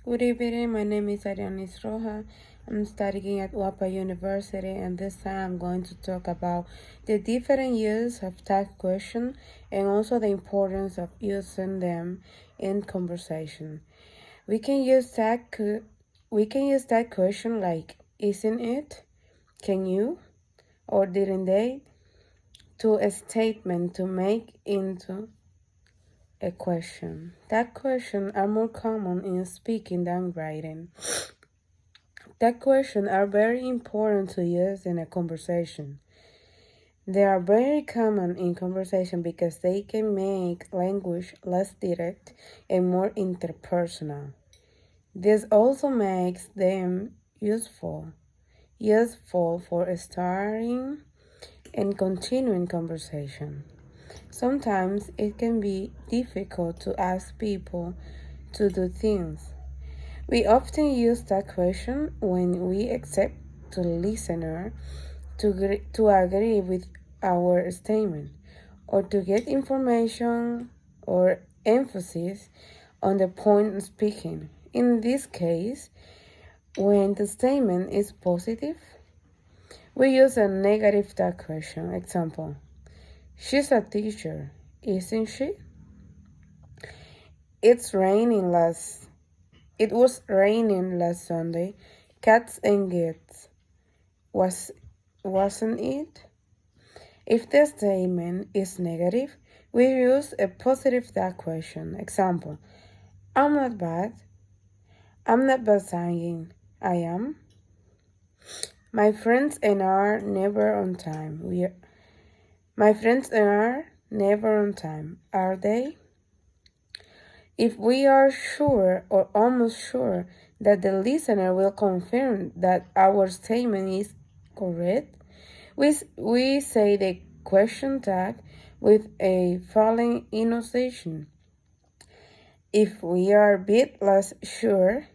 Good evening, my name is Arianis Roja. I'm studying at Wapa University, and this time I'm going to talk about the different use of tag questions and also the importance of using them in conversation. We can use tag question like isn't it, can you, or didn't they, to a statement to make into a question. Tag questions are more common in speaking than writing. Tag questions are very important to use in a conversation. They are very common in conversation because they can make language less direct and more interpersonal. This also makes them useful for starting and continuing conversation. Sometimes it can be difficult to ask people to do things. We often use that question when we expect the listener to agree with our statement or to get information or emphasis on the point speaking. In this case, when the statement is positive, we use a negative tag question. Example, she's a teacher, isn't she? It was raining last Sunday. Cats and kids. Wasn't it? If the statement is negative, we use a positive tag question. Example, I'm not bad. I'm not bad singing. I am. My friends and I are never on time. My friends and I are never on time. Are they? If we are sure or almost sure that the listener will confirm that our statement is correct, we say the question tag with a following enunciation. If we are a bit less sure,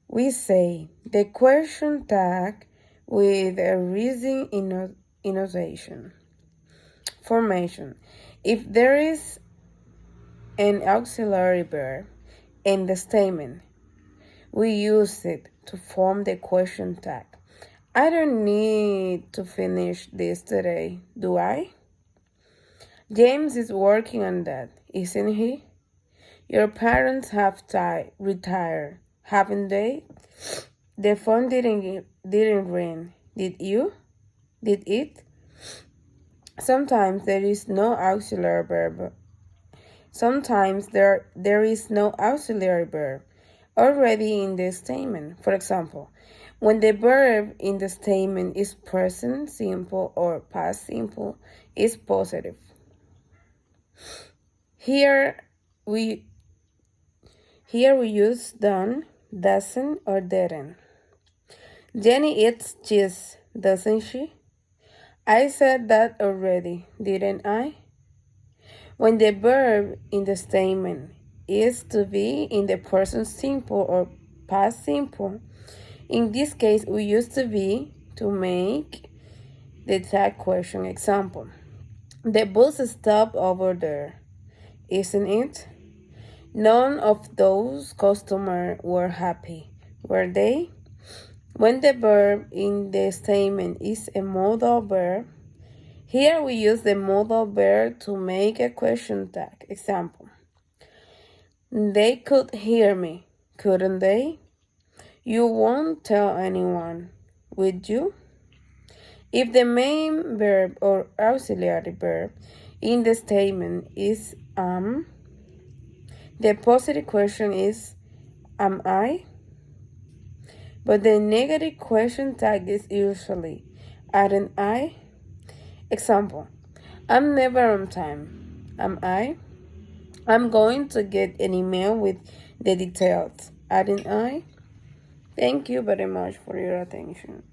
we say the question tag with a reason enunciation. Formation. If there is an auxiliary verb in the statement, we use it to form the question tag. I don't need to finish this today, do I? James is working on that, isn't he? Your parents have retired, haven't they? The phone didn't ring, did you? Did it? Sometimes there is no auxiliary verb. Sometimes there is no auxiliary verb already in the statement. For example, when the verb in the statement is present simple or past simple, is positive. Here we use done, doesn't, or didn't. Jenny eats cheese, doesn't she? I said that already, didn't I? When the verb in the statement is to be in the present simple or past simple, in this case we use to be to make the tag question. Example, the bus stopped over there, isn't it? None of those customers were happy, were they? When the verb in the statement is a modal verb, here we use the modal verb to make a question tag. Example, they could hear me, couldn't they? You won't tell anyone, would you? If the main verb or auxiliary verb in the statement is the positive question is am I? But the negative question tag is usually aren't I? Example, I'm never on time. Am I? I'm going to get an email with the details. Aren't I? Thank you very much for your attention.